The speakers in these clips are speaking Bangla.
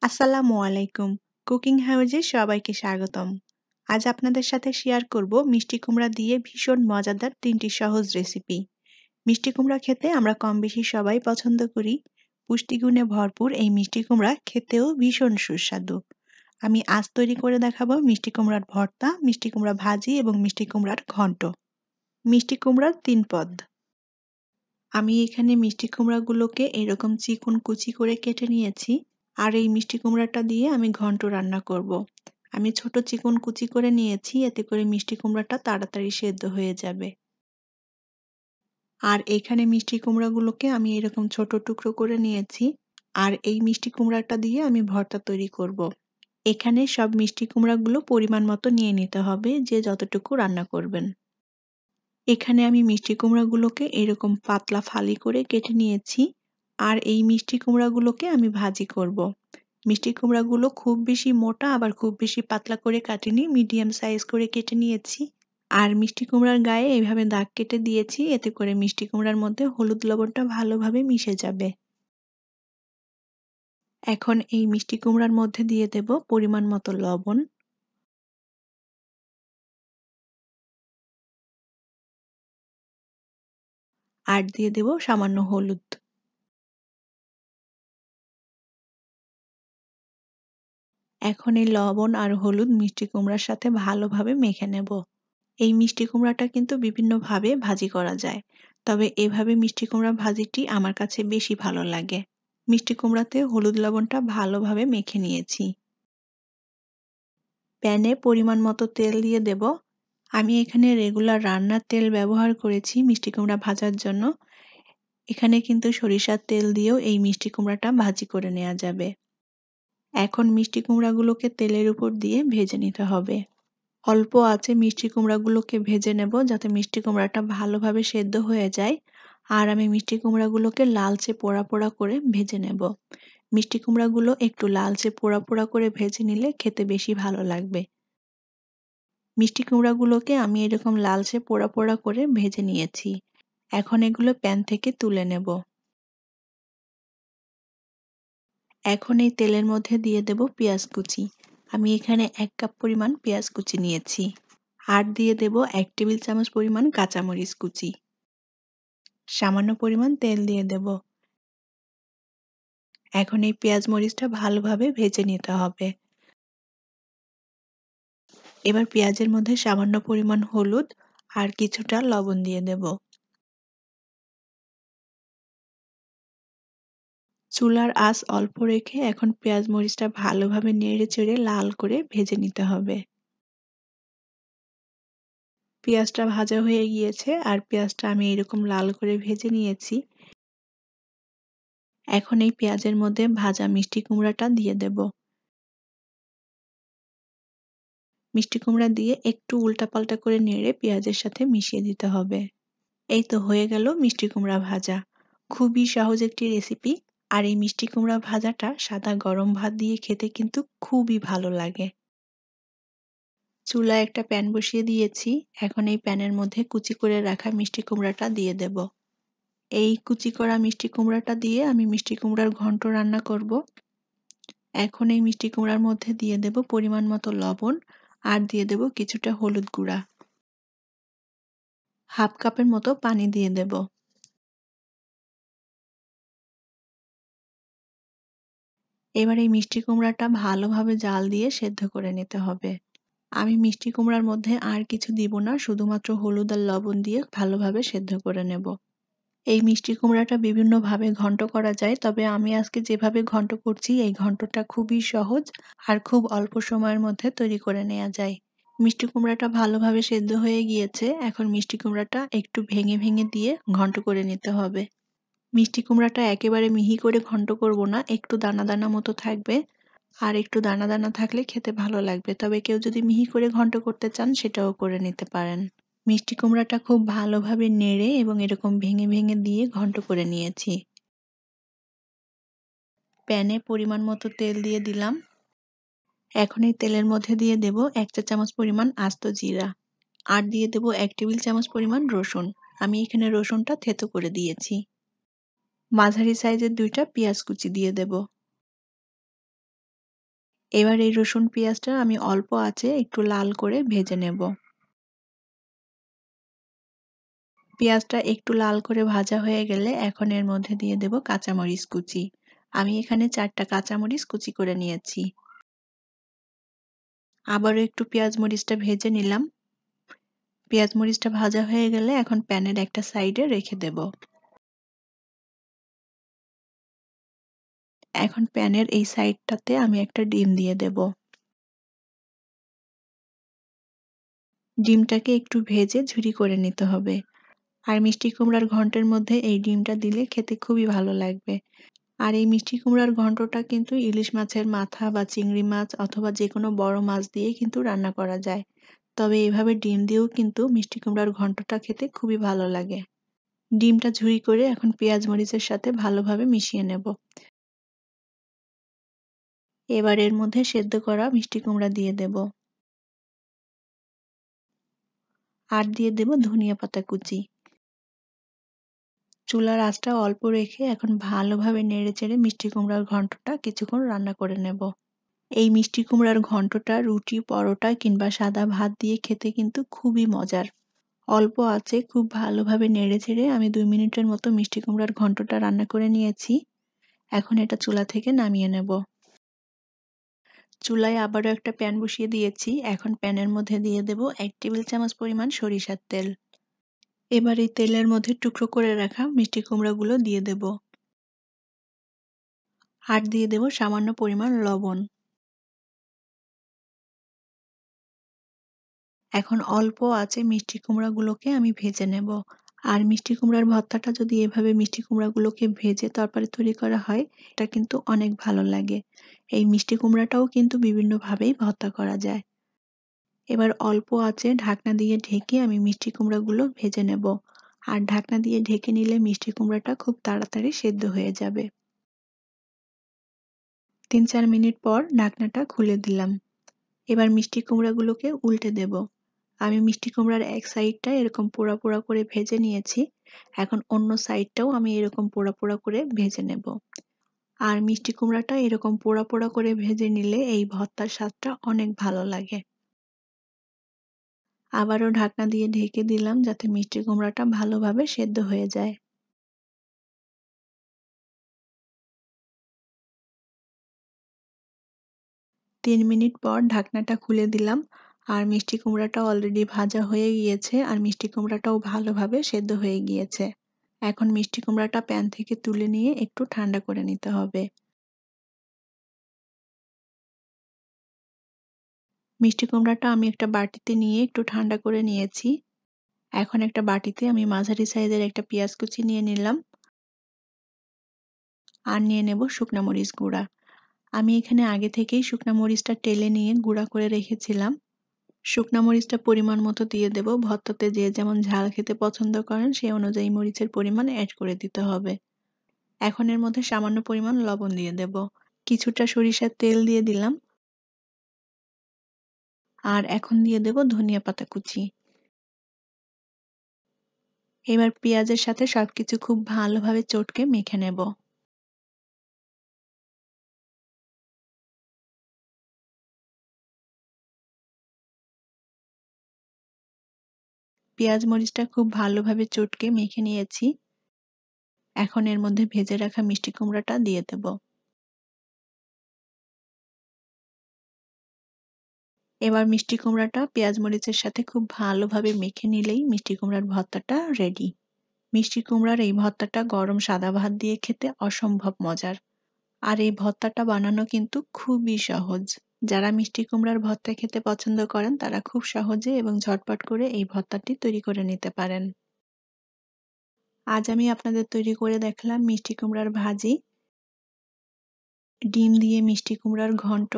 আসসালামু আলাইকুম। কুকিং হাউজে সবাইকে স্বাগতম। আজ আপনাদের সাথে শেয়ার করব মিষ্টি কুমড়া দিয়ে ভীষণ মজাদার ৩টি সহজ রেসিপি। মিষ্টি কুমড়া খেতে আমরা কমবেশি সবাই পছন্দ করি। পুষ্টিগুণে ভরপুর এই মিষ্টি কুমড়া খেতেও ভীষণ সুস্বাদু। আমি আজ তৈরি করে দেখাবো মিষ্টি কুমড়ার ভর্তা, মিষ্টি কুমড়া ভাজি এবং মিষ্টি কুমড়ার ঘন্ট। মিষ্টি কুমড়ার ৩ পদ। আমি এখানে মিষ্টি কুমড়াগুলোকে এরকম চিকন কুচি করে কেটে নিয়েছি। আর এই মিষ্টি কুমড়াটা দিয়ে আমি ঘন্ট রান্না করব। আমি ছোট চিকন কুচি করে নিয়েছি, এতে করে মিষ্টি কুমড়াটা তাড়াতাড়ি সেদ্ধ হয়ে যাবে। আর এখানে মিষ্টি কুমড়াগুলোকে আমি এরকম ছোট টুকরো করে নিয়েছি। আর এই মিষ্টি কুমড়াটা দিয়ে আমি ভর্তা তৈরি করব। এখানে সব মিষ্টি কুমড়াগুলো পরিমাণ মতো নিয়ে নিতে হবে, যে যতটুকু রান্না করবেন। এখানে আমি মিষ্টি কুমড়াগুলোকে এরকম পাতলা ফালি করে কেটে নিয়েছি। আর এই মিষ্টি কুমড়াগুলোকে আমি ভাজি করব। মিষ্টি কুমড়াগুলো খুব বেশি মোটা আবার খুব বেশি পাতলা করে কাটিনি, মিডিয়াম সাইজ করে কেটে নিয়েছি। আর মিষ্টি কুমড়ার গায়ে এইভাবে দাগ কেটে দিয়েছি, এতে করে মিষ্টি কুমড়ার মধ্যে হলুদ লবণটা ভালোভাবে মিশে যাবে। এখন এই মিষ্টি কুমড়ার মধ্যে দিয়ে দেব পরিমাণ মতো লবণ। আর দিয়ে দেব সামান্য হলুদ। এখন এই লবণ আর হলুদ মিষ্টি কুমড়ার সাথে ভালোভাবে মেখে নেব। এই মিষ্টি কুমড়াটা কিন্তু বিভিন্নভাবে ভাজি করা যায়, তবে এভাবে মিষ্টি কুমড়া ভাজিটি আমার কাছে বেশি ভালো লাগে। মিষ্টি কুমড়াতে হলুদ লবণটা ভালোভাবে মেখে নিয়েছি। প্যানে পরিমাণ মতো তেল দিয়ে দেব। আমি এখানে রেগুলার রান্নার তেল ব্যবহার করেছি মিষ্টি কুমড়া ভাজার জন্য। এখানে কিন্তু সরিষার তেল দিয়েও এই মিষ্টি কুমড়াটা ভাজি করে নেওয়া যাবে। এখন মিষ্টি কুমড়াগুলোকে তেলের উপর দিয়ে ভেজে নিতে হবে। অল্প আঁচে মিষ্টি কুমড়াগুলোকে ভেজে নেব, যাতে মিষ্টি কুমড়াটা ভালোভাবে সেদ্ধ হয়ে যায়। আর আমি মিষ্টি কুমড়াগুলোকে লালচে পোড়া পোড়া করে ভেজে নেব। মিষ্টি কুমড়াগুলো একটু লালচে পোড়া পোড়া করে ভেজে নিলে খেতে বেশি ভালো লাগবে। মিষ্টি কুমড়াগুলোকে আমি এরকম লালচে পোড়া পোড়া করে ভেজে নিয়েছি। এখন এগুলো প্যান থেকে তুলে নেব। এখন এই তেলের মধ্যে দিয়ে দেব পেঁয়াজ কুচি। আমি এখানে 1 কাপ পরিমাণ পেঁয়াজ কুচি নিয়েছি। আর দিয়ে দেব 1 টেবিল চামচ পরিমাণ কাঁচামরিচ কুচি। সামান্য পরিমাণ তেল দিয়ে দেব। এখন এই পেঁয়াজ মরিচটা ভালোভাবে ভেজে নিতে হবে। এবার পেঁয়াজের মধ্যে সামান্য পরিমাণ হলুদ আর কিছুটা লবণ দিয়ে দেব। চুলার আঁচ অল্প রেখে এখন পেঁয়াজ মরিচটা ভালোভাবে নেড়ে চেড়ে লাল করে ভেজে নিতে হবে। পেঁয়াজটা ভাজা হয়ে গিয়েছে আর পেঁয়াজটা আমি এরকম লাল করে ভেজে নিয়েছি। এখন এই পেঁয়াজের মধ্যে ভাজা মিষ্টি কুমড়াটা দিয়ে দেব। মিষ্টি কুমড়া দিয়ে একটু উল্টাপাল্টা করে নেড়ে পেঁয়াজের সাথে মিশিয়ে দিতে হবে। এই তো হয়ে গেল মিষ্টি কুমড়া ভাজা। খুবই সহজ একটি রেসিপি। আর এই মিষ্টি কুমড়া ভাজাটা সাদা গরম ভাত দিয়ে খেতে কিন্তু খুবই ভালো লাগে। চুলায় একটা প্যান বসিয়ে দিয়েছি। এখন এই প্যানের মধ্যে কুচি করে রাখা মিষ্টি কুমড়াটা দিয়ে দেব। এই কুচি করা মিষ্টি কুমড়াটা দিয়ে আমি মিষ্টি কুমড়ার ঘন্ট রান্না করব। এখন এই মিষ্টি কুমড়ার মধ্যে দিয়ে দেব পরিমাণ মতো লবণ আর দিয়ে দেব কিছুটা হলুদ গুঁড়া। হাফ কাপের মতো পানি দিয়ে দেব। এবার এই মিষ্টি কুমড়াটা ভালোভাবে জাল দিয়ে সেদ্ধ করে নিতে হবে। আমি মিষ্টি কুমড়ার মধ্যে আর কিছু দিব না, শুধুমাত্র হলুদ আর লবণ দিয়ে ভালোভাবে সেদ্ধ করে নেব। এই মিষ্টি কুমড়াটা বিভিন্নভাবে ঘন্ট করা যায়, তবে আমি আজকে যেভাবে ঘন্ট করছি এই ঘন্টটা খুবই সহজ আর খুব অল্প সময়ের মধ্যে তৈরি করে নেওয়া যায়। মিষ্টি কুমড়াটা ভালোভাবে সেদ্ধ হয়ে গিয়েছে। এখন মিষ্টি কুমড়াটা একটু ভেঙে ভেঙে দিয়ে ঘন্ট করে নিতে হবে। মিষ্টি কুমড়াটা একেবারে মিহি করে ঘন্ট করব না, একটু দানা দানা মতো থাকবে। আর একটু দানা দানা থাকলে খেতে ভালো লাগবে, তবে কেউ যদি মিহি করে ঘন্ট করতে চান সেটাও করে নিতে পারেন। মিষ্টি কুমড়াটা খুব ভালোভাবে নেড়ে এবং এরকম ভেঙে ভেঙে দিয়ে ঘন্ট করে নিয়েছি। প্যানে পরিমাণ মতো তেল দিয়ে দিলাম। এখন এই তেলের মধ্যে দিয়ে দেব 1 চা চামচ পরিমাণ আস্ত জিরা। আর দিয়ে দেব 1 টেবিল চামচ পরিমাণ রসুন। আমি এখানে রসুনটা থেতো করে দিয়েছি। মাঝারি সাইজের 2টা পেঁয়াজ কুচি দিয়ে দেব। এবার এই রসুন পেঁয়াজটা আমি অল্প আঁচে একটু লাল করে ভেজে নেব। পেঁয়াজটা একটু লাল করে ভাজা হয়ে গেলে এখন এর মধ্যে দিয়ে দেব কাঁচামরিচ কুচি। আমি এখানে 4টা কাঁচামরিচ কুচি করে নিয়েছি। আবারও একটু পেঁয়াজ মরিচটা ভেজে নিলাম। পেঁয়াজ মরিচটা ভাজা হয়ে গেলে এখন প্যানের একটা সাইডে রেখে দেব। এখন প্যানের এই সাইডটাতে আমি একটা ডিম দিয়ে দেব। ডিমটাকে একটু ভেজে ঝুরি করে নিতে হবে। আর মিষ্টি কুমড়ার ঘন্টের মধ্যে এই ডিমটা দিলে খেতে খুবই ভালো লাগবে। আর এই মিষ্টি কুমড়ার ঘন্টটা কিন্তু ইলিশ মাছের মাথা বা চিংড়ি মাছ অথবা যেকোনো বড় মাছ দিয়ে কিন্তু রান্না করা যায়। তবে এভাবে ডিম দিয়েও কিন্তু মিষ্টি কুমড়ার ঘন্টটা খেতে খুবই ভালো লাগে। ডিমটা ঝুরি করে এখন পেঁয়াজ মরিচের সাথে ভালোভাবে মিশিয়ে নেব। এবার এর মধ্যে সেদ্ধ করা মিষ্টি কুমড়া দিয়ে দেব। আর দিয়ে দেব ধনিয়া পাতা কুচি। চুলার আঁচটা অল্প রেখে এখন ভালোভাবে নেড়েচেড়ে মিষ্টি কুমড়ার ঘন্টটা কিছুক্ষণ রান্না করে নেব। এই মিষ্টি কুমড়ার ঘন্টটা রুটি, পরোটা কিংবা সাদা ভাত দিয়ে খেতে কিন্তু খুবই মজার। অল্প আঁচে খুব ভালোভাবে নেড়েচেড়ে আমি 2 মিনিটের মতো মিষ্টি কুমড়ার ঘন্টটা রান্না করে নিয়েছি। এখন এটা চুলা থেকে নামিয়ে নেব। চুলায় আবারও একটা প্যান বসিয়ে দিয়েছি। এখন প্যানের মধ্যে দিয়ে দেব 1 টেবিল চামচ পরিমাণ সরিষার তেল। এবার এই তেলের মধ্যে টুকরো করে রাখা মিষ্টি কুমড়াগুলো দিয়ে দেব। আর দিয়ে দেব সামান্য পরিমাণ লবণ। এখন অল্প আঁচে মিষ্টি কুমড়াগুলোকে আমি ভেজে নেব। আর মিষ্টি কুমড়ার ভর্তাটা যদি এভাবে মিষ্টি কুমড়াগুলোকে ভেজে তারপরে তৈরি করা হয়, এটা কিন্তু অনেক ভালো লাগে। এই মিষ্টি কুমড়াটাও কিন্তু বিভিন্নভাবেই ভর্তা করা যায়। এবার অল্প আঁচে ঢাকনা দিয়ে ঢেকে আমি মিষ্টি কুমড়াগুলো ভেজে নেব। আর ঢাকনা দিয়ে ঢেকে নিলে মিষ্টি কুমড়াটা খুব তাড়াতাড়ি সেদ্ধ হয়ে যাবে। 3-4 মিনিট পর ঢাকনাটা খুলে দিলাম। এবার মিষ্টি কুমড়াগুলোকে উল্টে দেব। আমি মিষ্টি কুমড়ার এক সাইডটা এরকম পোড়া পোড়া করে ভেজে নিয়েছি। এখন অন্য সাইডটাও আমি এরকম পোড়া পোড়া করে ভেজে নেব। আর মিষ্টি কুমড়াটা এরকম পোড়া পোড়া করে ভেজে নিলে এই ভর্তার স্বাদটা অনেক ভালো লাগে। আবারও ঢাকনা দিয়ে ঢেকে দিলাম যাতে মিষ্টি কুমড়াটা ভালোভাবে সেদ্ধ হয়ে যায়। 3 মিনিট পর ঢাকনাটা খুলে দিলাম। আর মিষ্টি কুমড়াটা অলরেডি ভাজা হয়ে গিয়েছে আর মিষ্টি কুমড়াটাও ভালোভাবে সেদ্ধ হয়ে গিয়েছে। এখন মিষ্টি কুমড়াটা প্যান থেকে তুলে নিয়ে একটু ঠান্ডা করে নিতে হবে। মিষ্টি কুমড়াটা আমি একটা বাটিতে নিয়ে একটু ঠান্ডা করে নিয়েছি। এখন একটা বাটিতে আমি মাঝারি সাইজের একটা পেঁয়াজ কুচি নিয়ে নিলাম। আর নিয়ে নেব শুকনা মরিচ গুঁড়া। আমি এখানে আগে থেকেই শুকনা মরিচটা টেলে নিয়ে গুঁড়া করে রেখেছিলাম। শুকনা মরিচটা পরিমাণ মতো দিয়ে দেব। ভর্তাতে যে যেমন ঝাল খেতে পছন্দ করেন সেই অনুযায়ী মরিচের পরিমাণ এড করে দিতে হবে। এখন এর মধ্যে সামান্য পরিমাণ লবণ দিয়ে দেব। কিছুটা সরিষার তেল দিয়ে দিলাম। আর এখন দিয়ে দেব ধনিয়া পাতা কুচি। এবার পেঁয়াজের সাথে সবকিছু খুব ভালোভাবে চটকে মেখে নেব। পেঁয়াজ মরিচটা খুব ভালোভাবে চটকে মেখে নিয়েছি। এখন এর মধ্যে ভেজে রাখা মিষ্টি কুমড়াটা দিয়ে দেব। এবার মিষ্টি কুমড়াটা পেঁয়াজ মরিচের সাথে খুব ভালোভাবে মেখে নিলেই মিষ্টি কুমড়ার ভর্তাটা রেডি। মিষ্টি কুমড়ার এই ভর্তাটা গরম সাদা ভাত দিয়ে খেতে অসম্ভব মজার। আর এই ভর্তাটা বানানো কিন্তু খুবই সহজ। যারা মিষ্টি কুমড়ার ভর্তা খেতে পছন্দ করেন তারা খুব সহজে এবং ঝটপট করে এই ভর্তাটি তৈরি করে নিতে পারেন। আজ আমি আপনাদের তৈরি করে দেখালাম মিষ্টি কুমড়ার ভাজি, ডিম দিয়ে মিষ্টি কুমড়ার ঘন্ট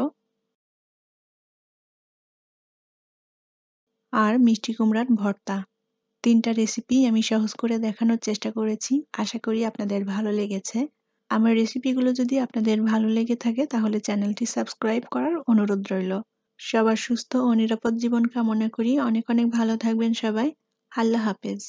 আর মিষ্টি কুমড়ার ভর্তা। 3টা রেসিপি আমি সহজ করে দেখানোর চেষ্টা করেছি। আশা করি আপনাদের ভালো লেগেছে। আমার রেসিপিগুলো যদি আপনাদের ভালো লেগে থাকে তাহলে চ্যানেলটি সাবস্ক্রাইব করার অনুরোধ রইল। সবার সুস্থ ও নিরাপদ জীবন কামনা করি। অনেক অনেক ভালো থাকবেন সবাই। আল্লাহ হাফেজ।